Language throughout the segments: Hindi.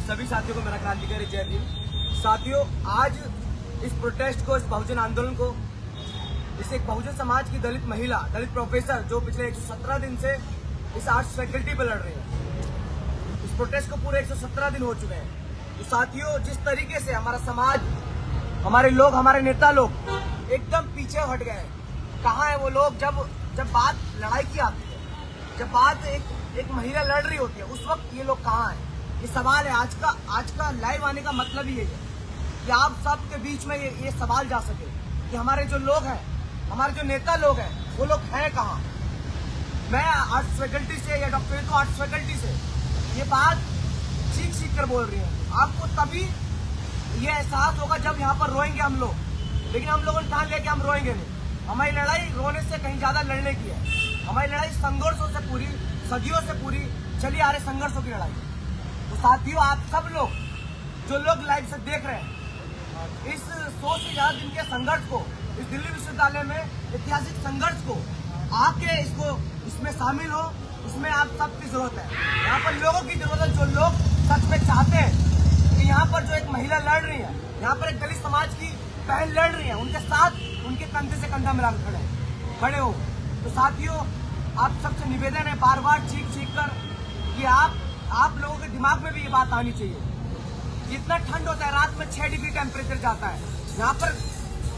सभी साथियों को मेरा क्रांतिकारी जय भीम। साथियों, आज इस प्रोटेस्ट को, इस बहुजन आंदोलन को, इस एक बहुजन समाज की दलित महिला, दलित प्रोफेसर जो पिछले 117 दिन से इस आर्ट्स फैकल्टी पर लड़ रही है, इस प्रोटेस्ट को पूरे 117 दिन हो चुके हैं। तो साथियों, जिस तरीके से हमारा समाज, हमारे लोग, हमारे नेता लोग एकदम पीछे हट गए हैं। कहाँ है वो लोग जब बात लड़ाई की आती है, जब बात एक महिला लड़ रही होती है, उस वक्त ये लोग कहाँ हैं? ये सवाल है। आज का लाइव आने का मतलब ही ये है कि आप सबके बीच में ये सवाल जा सके कि हमारे जो लोग हैं, हमारे जो नेता लोग हैं, वो लोग हैं कहाँ? मैं आर्ट्स फैकल्टी से या डॉक्टरेट को आर्ट्स फैकल्टी से ये बात सीख कर बोल रही हूँ। आपको तभी ये एहसास होगा जब यहाँ पर रोएंगे हम लोग, लेकिन हम लोगों ने ठान लिया कि हम रोएंगे नहीं। हमारी लड़ाई रोने से कहीं ज्यादा लड़ने की है। हमारी लड़ाई संघर्षों से पूरी, सदियों से पूरी चली आ रही संघर्षों की लड़ाई। तो साथियों, आप सब लोग जो लोग लाइव से देख रहे हैं, इस 100 से ज्यादा दिन के संघर्ष को, इस दिल्ली विश्वविद्यालय में ऐतिहासिक संघर्ष को आके इसमें शामिल हो, इसमें आप सबकी जरूरत है। यहाँ पर लोगों की जरूरत है, जो लोग सच में चाहते हैं कि यहाँ पर जो एक महिला लड़ रही है, यहाँ पर एक दलित समाज की बहन लड़ रही है, उनके साथ उनके कंधे से कंधा मिला खड़े हो। तो साथियों, आप सबसे निवेदन है, बार बार चीख कर कि आप लोगों के दिमाग में भी ये बात आनी चाहिए। जितना ठंड होता है, रात में 6 डिग्री टेम्परेचर जाता है यहाँ पर,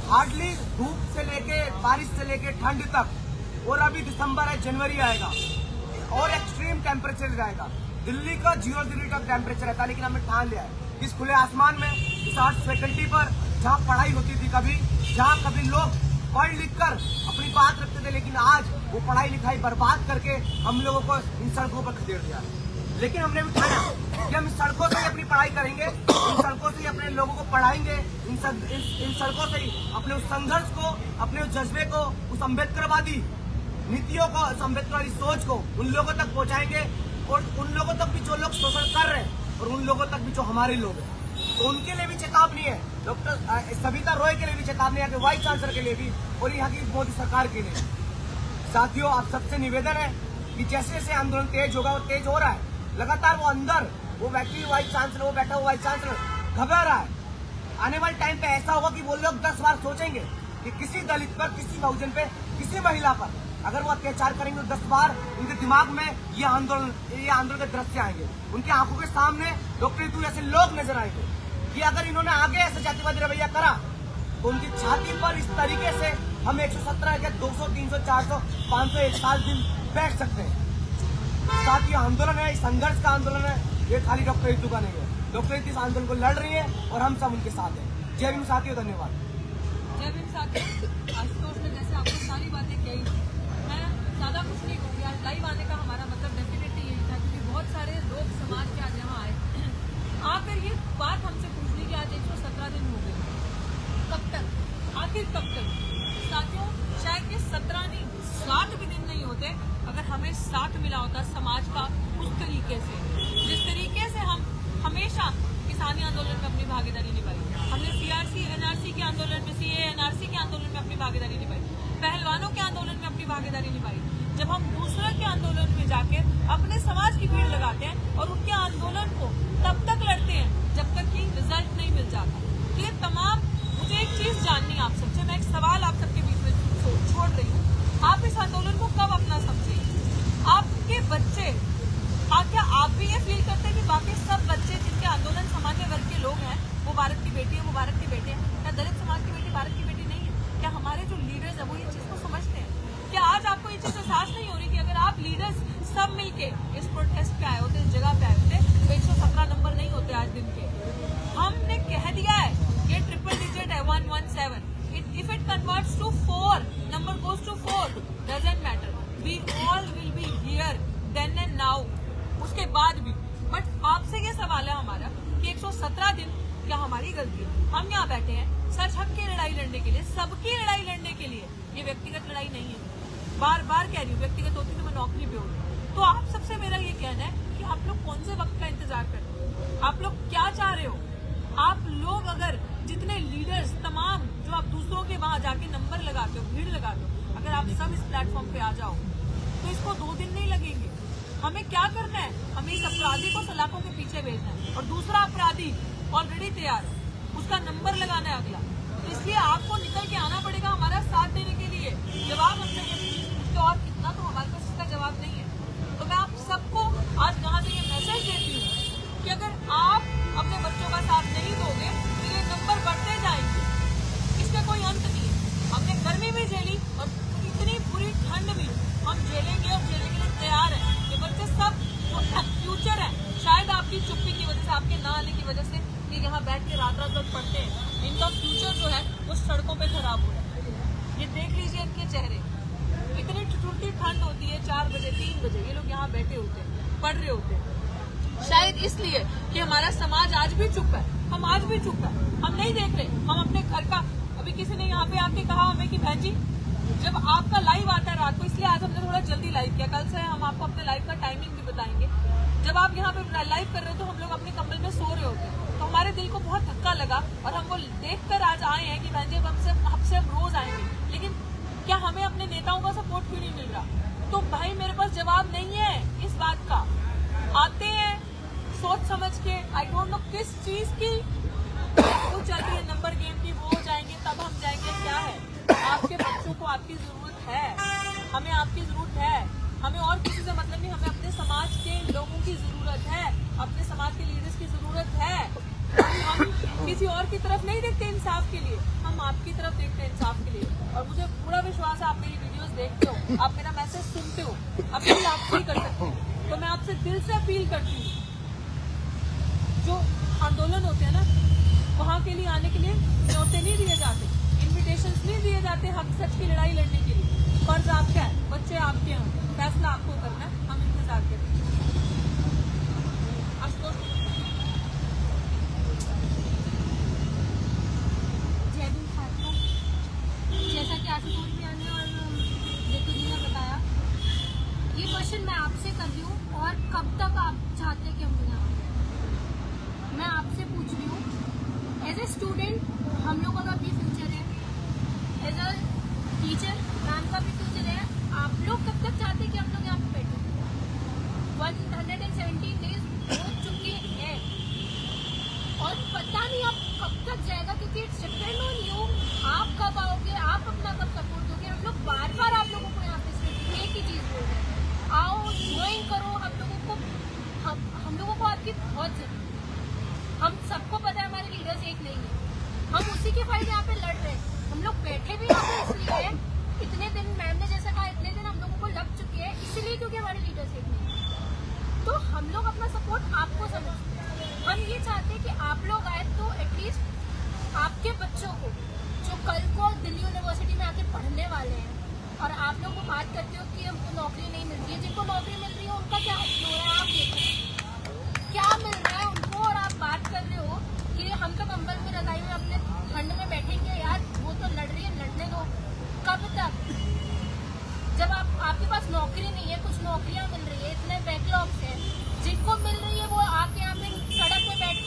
हार्डली धूप से लेके बारिश से लेके ठंड तक, और अभी दिसंबर है, जनवरी आएगा और एक्सट्रीम टेम्परेचर जाएगा। दिल्ली का 0 डिग्री तक टेम्परेचर रहता है, लेकिन हमने ठान लिया है इस खुले आसमान में, इस आर्ट्स फैकल्टी पर, जहाँ पढ़ाई होती थी, जहाँ कभी लोग पढ़ लिख कर अपनी बात रखते थे, लेकिन आज वो पढ़ाई लिखाई बर्बाद करके हम लोगों को इन सड़कों पर खदेड़ दिया। लेकिन हमने भी ठाना कि हम इस सड़कों से ही अपनी पढ़ाई करेंगे, इन सड़कों से ही अपने लोगों को पढ़ाएंगे, इन सड़कों से ही अपने उस संघर्ष को, अपने उस जज्बे को, उस अम्बेडकरवादी नीतियों को, उस अम्बेडकरवादी सोच को उन लोगों तक पहुंचाएंगे, और उन लोगों तक भी जो लोग शोषण कर रहे हैं, और उन लोगों तक भी जो हमारे लोग हैं। तो उनके लिए भी चेतावनी है, डॉक्टर सविता रॉय के लिए भी चेतावनी है, वाइस चांसलर के लिए भी, और यहाँ की मोदी सरकार के लिए। साथियों, आप सबसे निवेदन है कि जैसे जैसे आंदोलन तेज होगा, वो तेज हो रहा है लगातार, वो अंदर वो व्यक्ति वाइस चांसलर, वो बैठा हुआ वाइस चांसलर घबरा रहा है। आने वाले टाइम पे ऐसा होगा कि वो लोग 10 बार सोचेंगे कि किसी दलित पर, किसी बहुजन पे, किसी महिला पर अगर वो अत्याचार करेंगे, तो 10 बार उनके दिमाग में ये आंदोलन के दृश्य आएंगे। उनकी आंखों के सामने डॉक्टर तू ऐसे लोग नजर आएंगे कि अगर इन्होंने आगे ऐसा जातिवादी रवैया करा, तो उनकी छाती पर इस तरीके से हम 117 के 200, 300, 400, 500, 1 साल दिन बैठ सकते हैं। साथ ही आंदोलन है, संघर्ष का आंदोलन है, ये खाली डॉक्टर ऋतु का नहीं है। डॉक्टर ऋतु इस आंदोलन को लड़ रही है और हम सब उनके साथ हैं। जय भीम साथियों, धन्यवाद। जय भीम साथियों, आशुतोष ने जैसे आपको सारी बातें कही, मैं ज्यादा कुछ नहीं कहूँगी। आज लाइव आने का हमारा मतलब डेफिनेटली यही था, क्योंकि बहुत सारे लोग समाज के आज यहाँ आए आकर ये बात हमसे पूछ ली कि आज 117 दिन हो गए, कब तक, आखिर कब तक? साथियों, शायद ये 17 नहीं, 7 भी दिन नहीं होते अगर हमें साथ मिला होता समाज का उस तरीके से, जिस तरीके से हम हमेशा किसानी आंदोलन में अपनी भागीदारी निभाई, हमने CRC NRC के आंदोलन में, CAA NRC के आंदोलन में अपनी भागीदारी निभाई, पहलवानों के आंदोलन में अपनी भागीदारी निभाई। जब हम दूसरों के आंदोलन में जाके अपने समाज की भीड़ लगाते हैं और उनके आंदोलन को तब तक लड़ते हैं जब तक कि रिजल्ट नहीं मिल जाता। तो ये तमाम, मुझे एक चीज जाननी है आप सबसे, मैं एक सवाल आप सबके बीच में छोड़ रही हूँ। आप इस आंदोलन को कब अपना समझेंगे? आपके बच्चे, क्या आप भी ये फील करते हैं कि बाकी सब बच्चे जिनके आंदोलन सामान्य वर्ग के लोग हैं, वो भारत की बेटी है, वो भारत के बेटे हैं? क्या दलित समाज की बेटी भारत की बेटी नहीं है? क्या हमारे जो लीडर्स है वो ये चीज को समझते हैं? क्या आज आपको ये चीज एहसास नहीं हो रही कि अगर आप लीडर्स सब मिलके इस प्रोटेस्ट पे आए होते, इस जगह पे आए होते, तो 117 नंबर नहीं होते आज दिन के। हमने कह दिया है ये ट्रिपल डिजिट है, 117। If it converts to 4, number goes to 4, doesn't matter. We all will be here then and now. उसके बाद भी, बट आपसे ये सवाल है हमारा कि 117 दिन क्या हमारी गलती है? हम यहाँ बैठे हैं सच हक की लड़ाई लड़ने के लिए, सबकी लड़ाई लड़ने के लिए। ये व्यक्तिगत लड़ाई नहीं है, बार बार कह रही हूँ, व्यक्तिगत होती तो मैं नौकरी पे होती। तो आप सबसे मेरा ये कहना है कि आप लोग कौन से वक्त का इंतजार करते हो? आप लोग क्या चाह रहे हो? आप लोग अगर जितने लीडर्स तमाम जो आप दूसरों के वहां जाके नंबर लगाते हो, भीड़ लगाते हो, अगर आप सब इस प्लेटफॉर्म पे आ जाओ तो इसको 2 दिन नहीं लगेंगे। हमें क्या करना है, हमें इस अपराधी को सलाखों के पीछे भेजना है और दूसरा अपराधी ऑलरेडी तैयार है, उसका नंबर लगाना है अगला। तो इसलिए आपको निकल के आना पड़ेगा हमारा साथ देने के लिए। जवाब हमसे ये पूछते और कितना, तो हमारे पास इसका जवाब नहीं है। तो मैं आप सबको आज यहाँ से ये मैसेज देती हूँ कि अगर आप अपने बच्चों का साथ नहीं दोगे तो ये नंबर बढ़ते जाएंगे, इसका कोई अंत नहीं है। हमने गर्मी भी झेली और इतनी बुरी ठंड भी हम झेलेंगे और झेलने के लिए तैयार है। ये बच्चे सब फ्यूचर है, शायद आपकी चुप्पी की वजह से, आपके ना आने की वजह से ये यहाँ बैठ के रात रात पढ़ते हैं, इनका फ्यूचर जो है वो सड़कों पे खराब हो रहा है। ये देख लीजिए इनके चेहरे, इतनी ठंडी ठंड होती है, 4 बजे 3 बजे ये लोग यहाँ बैठे होते हैं, पढ़ रहे होते हैं। शायद इसलिए कि हमारा समाज आज भी चुप है, हम आज भी चुप है, हम नहीं देख रहे। हम अपने घर का, अभी किसी ने यहाँ पे आके कहा हमें कि बहन जी जब आपका लाइव आता है रात को, इसलिए आज हमने थोड़ा जल्दी लाइव किया, कल से हम आपको अपने लाइव का टाइमिंग भी बताएंगे। जब आप यहाँ पे लाइव कर रहे हो तो हम लोग अपने कंबल में सो रहे होते हैं, तो हमारे दिल को बहुत धक्का लगा और हम वो देखकर आज आए हैं कि बहन जी हमसे हम रोज आएंगे, लेकिन क्या हमें अपने नेताओं का सपोर्ट क्यों नहीं मिल रहा? तो भाई मेरे पास जवाब नहीं है इस बात का। आते हैं सोच समझ के, आई डोंट नो किस चीज की वो चल रही है, नंबर गेम की, वो जाएंगे तब हम जाएंगे, क्या है? आपके बच्चों को आपकी जरूरत है, हमें आपकी जरूरत है, हमें और किसी से मतलब नहीं, हमें अपने समाज के लोगों की जरूरत है, अपने समाज के लीडर्स की जरूरत है। हम किसी और की तरफ नहीं देखते इंसाफ के लिए, हम आपकी तरफ देखते हैं इंसाफ के लिए। और मुझे पूरा विश्वास है आप मेरी वीडियोस देखते हो, आप मेरा मैसेज सुनते हो, अपील आप भी कर सकते हो। तो मैं आपसे दिल से अपील करती हूँ, जो आंदोलन होते हैं ना वहाँ के लिए आने के लिए न्योते नहीं दिए जाते, इन्विटेशंस नहीं दिए जाते हक सच की लड़ाई लड़ने के लिए। फर्ज आपका है, बच्चे आपके हैं, फैसला आपको करना है, हम इंतजार करते हैं। जय भीम छात्रों, जैसा कि आशुतोष भैया ने और जेतू जी ने बताया, ये क्वेश्चन मैं आपसे कर रही हूँ और कब तक आप चाहते हैं कि हम बनाएं? मैं आपसे पूछ रही हूँ, एज ए स्टूडेंट हम लोगों का भी फ्यूचर है, एज अ टीचर मैम का भी फ्यूचर है। आप लोग कब तक चाहते हैं कि हम लोग यहाँ पे बैठे? 117 डेज हो चुके हैं और पता नहीं आप कब तक जाएगा, क्योंकि इट्स डिपेंड ऑन यू। आप कब आओगे, आप अपना कब सपोर्ट दोगे? हम लोग बार बार आप लोगों को यहाँ पे सिर्फ एक ही चीज बोल रहे हैं, आओ ज्वाइन करो। हम लोगों को आपकी बहुत जरूरत है। हम सबको पता है हमारे लीडर्स एक नहीं है, हम उसी के फायदे यहाँ पे लड़ रहे हैं। हम लोग बैठे भी यहाँ पे इसलिए है, इतने दिन मैम ने जैसा कहा, इतने दिन हम लोगों को लग चुके हैं, इसलिए क्योंकि हमारे लीडर्स एक नहीं है। तो हम लोग अपना सपोर्ट आपको समझते हैं। हम ये चाहते हैं कि आप लोग आए तो एटलीस्ट आपके बच्चों को, जो कल को दिल्ली यूनिवर्सिटी में आके पढ़ने वाले हैं, और आप लोग को बात करते हो कि हमको नौकरी नहीं मिलती है, जिनको नौकरी मिल रही है उनका क्या हाल हो रहा है, आप देखो क्या मिल रहा है उनको। और आप बात कर रहे हो कि हम तो कंबल में रजाई में अपने ठंड में बैठेंगे, यार वो तो लड़ रही है, लड़ने दो। कब तक? जब आपके पास नौकरी नहीं है, कुछ नौकरियां मिल रही है, इतने बैकलॉग्स हैं, जिनको मिल रही है वो आके यहाँ पे सड़क पे बैठ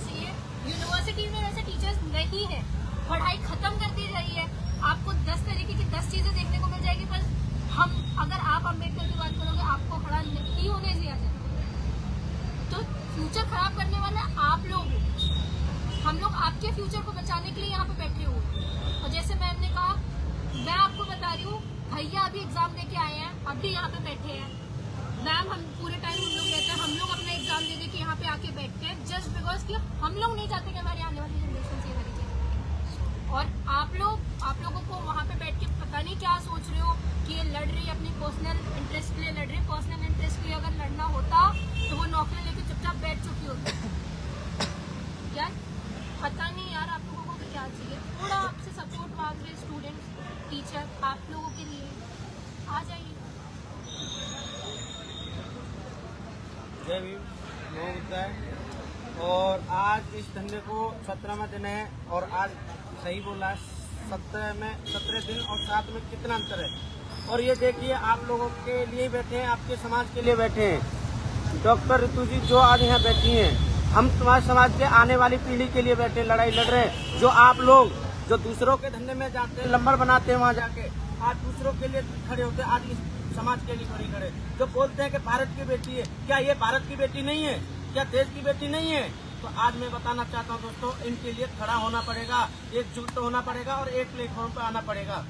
चाहिए। यूनिवर्सिटी में वैसे टीचर्स नहीं है, पढ़ाई खत्म कर दी रही है, आपको 10 तरीके की 10 चीजें देखने को मिल जाएगी, पर हम अगर आप अम्बेडकर की बात करोगे आपको खड़ा नहीं होने दिया जाए। तो फ्यूचर खराब करने वाले आप लोग, हम लोग आपके फ्यूचर को बचाने के लिए यहाँ पे बैठे हुए। और जैसे मैम ने कहा, मैं आपको बता रही हूँ, भैया अभी एग्जाम देके आए हैं, अभी यहाँ पे बैठे हैं। मैम हम पूरे टाइम हम लोग रहते हैं, हम लोग अपना एग्जाम दे के यहाँ पे आके बैठते हैं, जस्ट बिकॉज कि हम लोग नहीं चाहते कि हमारी आने वाली जनरेशन से हरी जाए। और आप लोगों को वहाँ पे बैठ के पता नहीं क्या सोच रहे हो कि ये लड़ रही है अपनी पर्सनल इंटरेस्ट के लिए लड़ रही है। पर्सनल इंटरेस्ट के लिए अगर लड़ना होता तो वो नौकरी लेके चुपचाप बैठ चुकी होती। यार पता नहीं यार आप लोगों को क्या चाहिए, थोड़ा आपसे सपोर्ट मांग रहे स्टूडेंट्स, टीचर, आप लोगों के लिए आ जाइए। जय भीम, मैं मुद्दा है। और आज इस धंधे को 17वां दिन है, और आज सही बोला है, 17 दिन और 7 में कितना अंतर है। और ये देखिए आप लोगों के लिए बैठे हैं, आपके समाज के लिए बैठे हैं। डॉक्टर ऋतु जी जो आज यहाँ बैठी हैं, हम तुम्हारे समाज के आने वाली पीढ़ी के लिए बैठे लड़ाई लड़ रहे हैं। जो आप लोग जो दूसरों के धंधे में जाते हैं, नंबर बनाते हैं, वहाँ जाके आज दूसरों के लिए खड़े होते हैं। आज इस समाज के लिए खड़ी करे। जो बोलते हैं कि भारत की बेटी है, क्या ये भारत की बेटी नहीं है? क्या देश की बेटी नहीं है? तो आज मैं बताना चाहता हूँ दोस्तों, इनके लिए खड़ा होना पड़ेगा, एकजुट होना पड़ेगा और एक प्लेटफॉर्म पर आना पड़ेगा।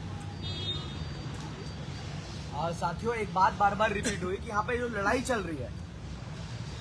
और साथियों एक बात बार बार रिपीट हुई कि यहाँ पे जो लड़ाई चल रही है,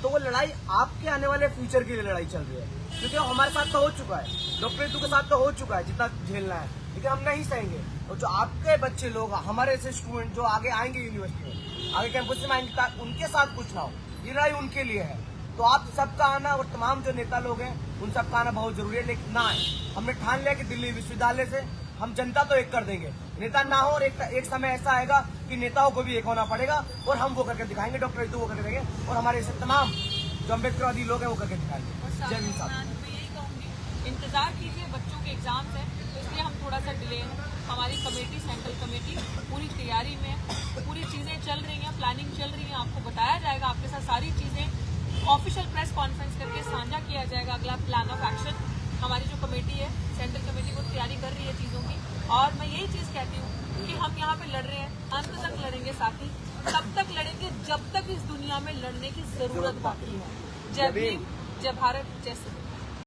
तो वो लड़ाई आपके आने वाले फ्यूचर के लिए लड़ाई चल रही है। क्योंकि हमारे साथ तो हो चुका है, डॉक्टर रितु के साथ तो हो चुका है जितना झेलना है, लेकिन हम नहीं सहेंगे। और जो आपके बच्चे लोग, हमारे ऐसे स्टूडेंट जो आगे आएंगे यूनिवर्सिटी में, आगे कैंपस में आएंगे, उनके साथ कुछ ना हो, ये लड़ाई उनके लिए है। तो आप सबका आना और तमाम जो नेता लोग हैं उन सबका आना बहुत जरूरी है। लेकिन ना आए, हमने ठान लिया कि दिल्ली विश्वविद्यालय से हम जनता तो एक कर देंगे, नेता ना हो। और एक समय ऐसा आएगा कि नेताओं को भी एक होना पड़ेगा और हम वो करके दिखाएंगे, डॉक्टर रितु वो करके देंगे और हमारे ऐसे तमाम जो अम्बेडकरवादी लोग हैं वो करके दिखाएंगे। जय हिंद साहब। मैं यही कहूँगी, इंतजार कीजिए, बच्चों के एग्जाम्स हैं तो इसलिए हम थोड़ा सा डिले हैं। हमारी कमेटी, सेंट्रल कमेटी पूरी तैयारी में, पूरी चीज़ें चल रही हैं, प्लानिंग चल रही है। आपको बताया जाएगा, आपके साथ सारी चीज़ें ऑफिशियल प्रेस कॉन्फ्रेंस करके साझा किया जाएगा। अगला प्लान ऑफ एक्शन हमारी जो कमेटी है, सेंट्रल कमेटी, वो तैयारी कर रही है चीज़ों की। और मैं यही चीज़ कहती हूँ कि हम यहाँ पे लड़ रहे हैं, अंत तक लड़ेंगे साथी, तब तक लड़ेंगे जब तक इस दुनिया में लड़ने की जरूरत बाकी है। जय भीम, जय भारत, जय सिंह।